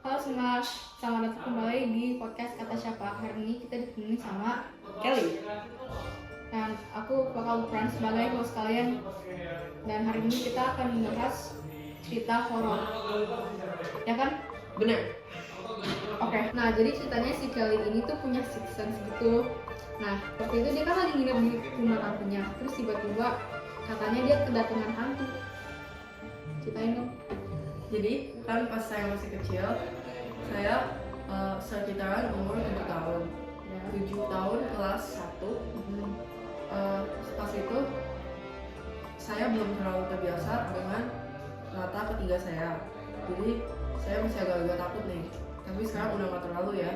Halo semua, selamat datang kembali di podcast Kata Siapa. Hari ini kita ditemani sama Kelly. dan aku bakal berperan sebagai host kalian. Dan hari ini kita akan membahas cerita horor, ya kan? Bener. Oke. Nah, jadi ceritanya si Kelly ini tuh punya sixth sense gitu. Nah, waktu itu dia kan lagi nginep di rumah tantunya. Terus tiba-tiba katanya dia kedatangan hantu. Ceritain dong. Jadi kan pas saya masih kecil, saya sekitaran umur 7 tahun. Ya. 7 tahun kelas 1. Pas itu saya belum terlalu terbiasa dengan mata ketiga saya. Jadi saya masih agak-agak takut nih. Tapi sekarang udah gak terlalu ya.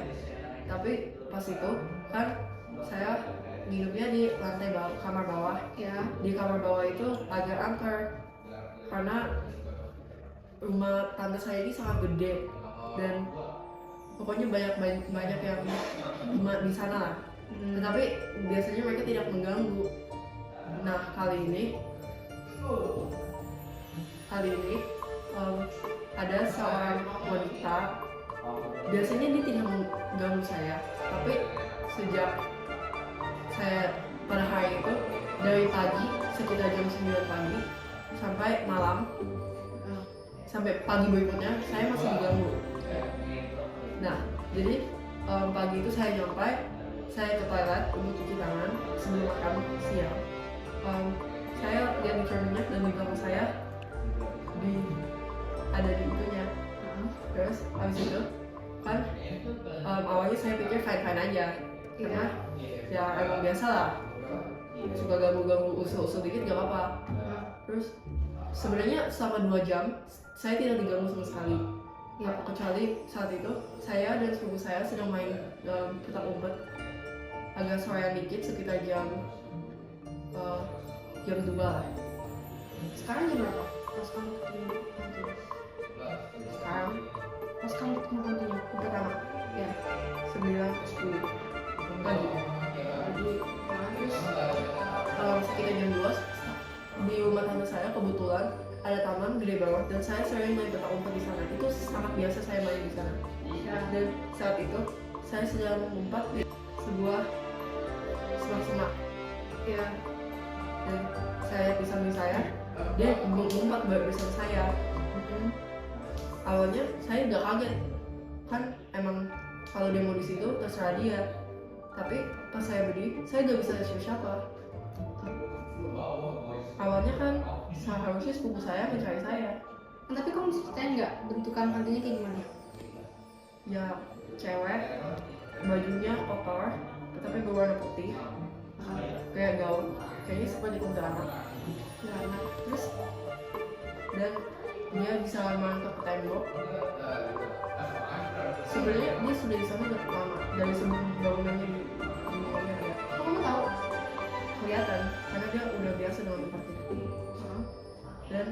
Tapi pas itu kan saya nginepnya di lantai bawah, kamar bawah. Ya. Di kamar bawah itu agak angker karena rumah tante saya ini sangat gede dan pokoknya banyak yang di sana lah. Tetapi biasanya mereka tidak mengganggu. Nah kali ini ada seorang wanita. Biasanya dia tidak mengganggu saya, tapi sejak saya pada hari itu dari pagi sekitar jam 9 pagi sampai malam, sampai pagi berikutnya saya masih diganggu. Nah, jadi pagi itu saya nyampe, saya ke toilet untuk cuci tangan sebelum makan siang. Saya lihat di cerminnya dan di belakang saya ada di itunya. Terus habis itu kan awalnya saya pikir fine aja, karena ya emang biasa lah, suka ganggu usul dikit gak apa-apa. Terus sebenarnya selama 2 jam saya tidak diganggu sama sekali. Ya, kecuali saat itu saya dan sepupu saya sedang main petak umpet agak sorean dikit sekitar jam 2 lah. Sekarang jam berapa? Pas kamu ketemu hantunya? Sekarang Pas kamu ketemu hantunya pertama? ya 9 ke 10 pagi. Terus sekitar jam 2 di rumah tante saya kebetulan ada taman gede banget dan saya sering main petak umpet di sana. Itu sangat biasa saya main di sana. Dan saat itu saya sedang mengumpat di sebuah semak-semak. Ya. Dan saya di samping saya, dia mengumpat bersama saya. Awalnya saya nggak kaget, kan emang kalau dia mau di situ terserah dia. Tapi pas saya berdiri, saya nggak bisa siapa-siapa. Awalnya kan seharusnya sepupu saya mencari saya. Tapi kamu bisa ceritain nggak bentukan hantunya kayak gimana? Ya cewek, bajunya kotor, tetapi berwarna putih, kayak gaun, kayaknya seperti kuntilanak. Terus Dan dia bisa mantok ke tembok. Sebenarnya dia sudah di sana udah lama, dari sebelum bangunannya di rumahnya ya. kamu tahu? Kelihatan karena dia udah biasa dengan tempat itu. Dan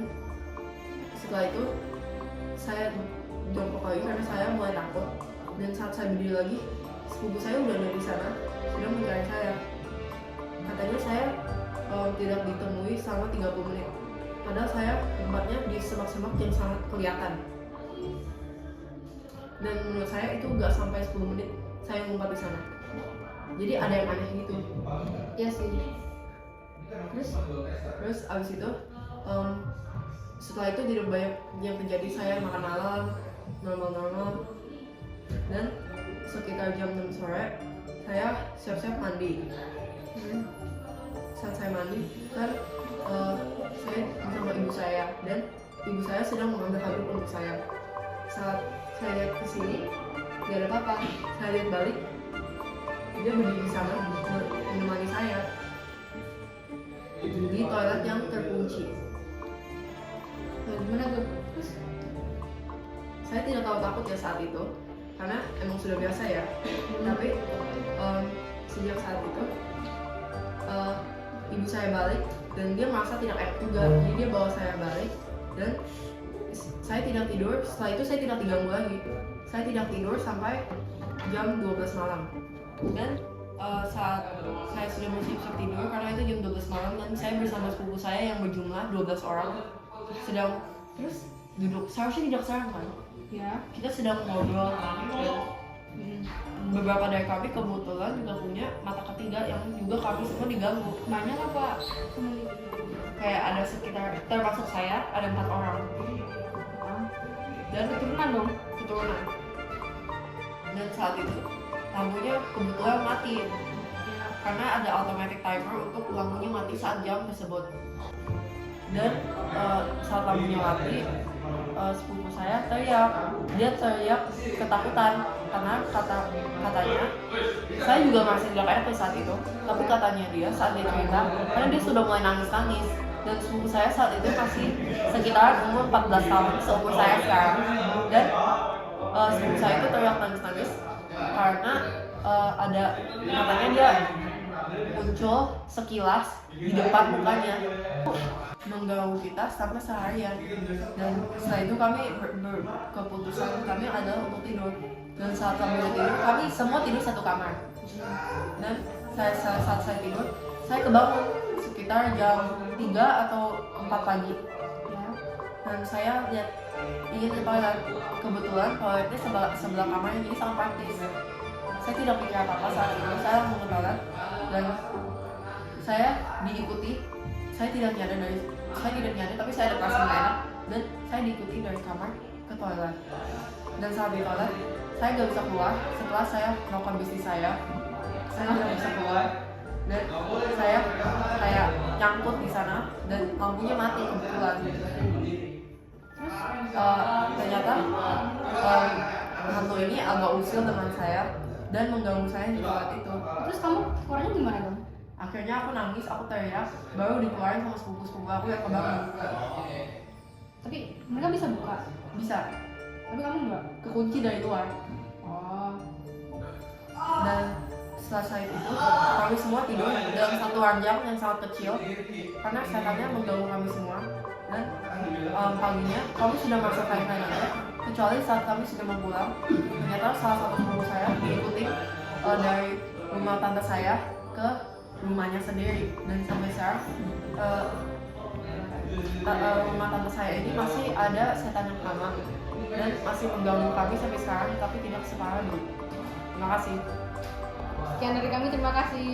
setelah itu saya jongkok lagi karena saya mulai takut. Dan saat saya berdiri lagi, sepupu saya udah ada di sana sedang mencari saya. Katanya saya tidak ditemui selama 30 menit. Padahal saya tempatnya di semak-semak yang sangat kelihatan. Dan menurut saya itu nggak sampai 10 menit saya ngumpet di sana. Jadi ada yang aneh gitu. Iya sih. Terus abis itu setelah itu tidak banyak yang terjadi. Saya makan malam normal. Dan sekitar jam 6 sore saya siap-siap mandi. Saat saya mandi kan saya bersama ibu saya dan ibu saya sedang mengambil handuk untuk saya. Saat saya lihat ke sini tidak ada apa-apa. Saya lihat balik, dia berdiri di sana menemani saya di toilet yang terkunci. Nah, gimana tuh? Terus Saya tidak tahu takut ya saat itu karena emang sudah biasa ya. Tapi sejak saat itu ibu saya balik dan dia merasa tidak enak juga. Jadi dia bawa saya balik dan saya tidak tidur. Setelah itu saya tidak diganggu lagi. Saya tidak tidur sampai jam 12 malam. Dan saat saya sudah bersiap-siap tidur karena itu jam 12 malam dan saya bersama sepupu saya yang berjumlah 12 orang sedang terus duduk, seharusnya tidak serang kan, Ya. kita sedang ngobrol kan, dan beberapa dari kami kebetulan juga punya mata ketiga yang juga kami semua diganggu. Banyak apa peneliti? Kayak ada sekitar, termasuk saya, ada 4 orang dan Keturunan dong. keturunan. Dan saat itu lampunya kebetulan mati Ya. karena ada automatic timer untuk lampunya mati saat jam tersebut. Dan saat lampunya mati, sepupu saya teriak. Dia teriak ketakutan karena katanya saya juga masih di RT saat itu, tapi katanya dia saat dia cerita karena dia sudah mulai nangis-nangis. Dan sepupu saya saat itu masih sekitar umur 14 tahun, seumur saya sekarang. Dan sepupu saya itu teriak nangis-nangis karena ada, katanya dia muncul sekilas di depan mukanya mengganggu kita sampai seharian. Dan setelah itu kami keputusan kami adalah untuk tidur. Dan saat kami tidur, kami semua tidur satu kamar. Dan saat saya tidur, saya kebangun sekitar jam 3 atau 4 pagi. Ya. Dan saya ingin ke toilet. Kebetulan toiletnya sebelah kamarnya, jadi sangat praktis. Saya tidak pikir apa-apa saat itu. Saya langsung ke toilet dan saya diikuti. Saya tidak nyadar, tapi saya ada perasaan gak enak dan saya diikuti dari kamar ke toilet. Dan saat di toilet, saya gak bisa keluar. Setelah saya melakukan bisnis saya tidak bisa keluar. Dan saya kayak nyangkut di sana dan lampunya mati kebetulan. Ternyata hantu ini agak usil dengan saya dan mengganggu saya di toilet itu. Terus kamu keluarnya gimana dong? Akhirnya aku nangis, aku teriak, baru dikeluarin sama sepupu-sepupu aku yang kebangun. Tapi mereka bisa buka. Bisa, Tapi kamu enggak. kekunci dari luar. Oh. Dan selesai itu, kami semua tidur dalam satu ranjang yang sangat kecil karena setannya mengganggu kami semua. Dan paginya kami sudah merasa kain-kain aja, kecuali saat kami sudah mau pulang. Ternyata salah satu sepupu saya diikuti dari rumah tante saya ke rumahnya sendiri. Dan sampai sekarang rumah tante saya ini masih ada setan yang sama dan masih mengganggu kami sampai sekarang, tapi tidak separah dulu. Terima kasih. Sekian dari kami, terima kasih.